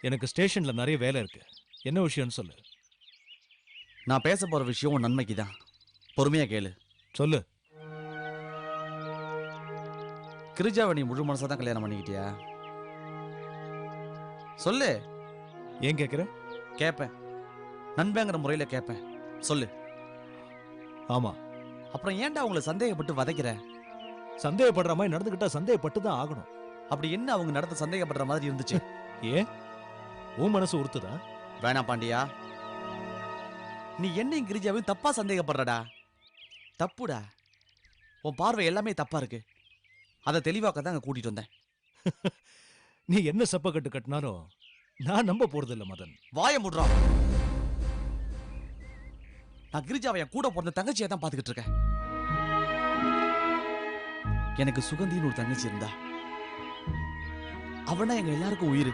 எனக்கு ஸ்டேஷன்ல நிறைய வேலை இருக்கு. என்ன விஷயம்னு சொல்லு. நான் பேச போற விஷயம் உன் நன்மைக்கு தான். பொறுமையா கேளு. சொல்லு. கிரிஜாவை நீ முழு மனசா தான் கல்யாணம் பண்ணிக்கிட்டியா? சொல்லு. ஏன் கேக்குற? கேட்பேன். நண்பங்கிற முறையில கேட்பேன். சொல்லு. ஆமா. அப்புறம் ஏன்டா அவங்கள சந்தேகப்பட்டு வதைக்கிற? சந்தேகப்படுற மாதிரி நடந்துகிட்டா சந்தேகப்பட்டு தான் ஆகணும். அப்படி என்ன அவங்க நடத்த சந்தேகப்படுற மாதிரி இருந்துச்சு? ஏன் உன் மனசு உறுத்துதா? வேணாம் பாண்டியா, நீ என்னையும் கிரிஜாவையும் தப்பா சந்தேகப்படுறடா. தப்புடா. உன் பார்வை எல்லாமே தப்பா இருக்கு. அதை தெளிவாக்க தான் அங்க கூட்டிட்டு வந்தேன். நீ என்ன சப்பக்கட்டு கட்டினாலும் நான் நம்ப போறது இல்ல மதன். வாய முடுறா. நான் கிரிஜாவை என் கூட பிறந்த தங்கச்சியை தான் பாத்துக்கிட்டு இருக்கேன். எனக்கு சுகந்தின்னு ஒரு தங்கச்சி இருந்தா அவனா எங்க எல்லாருக்கும் உயிர்.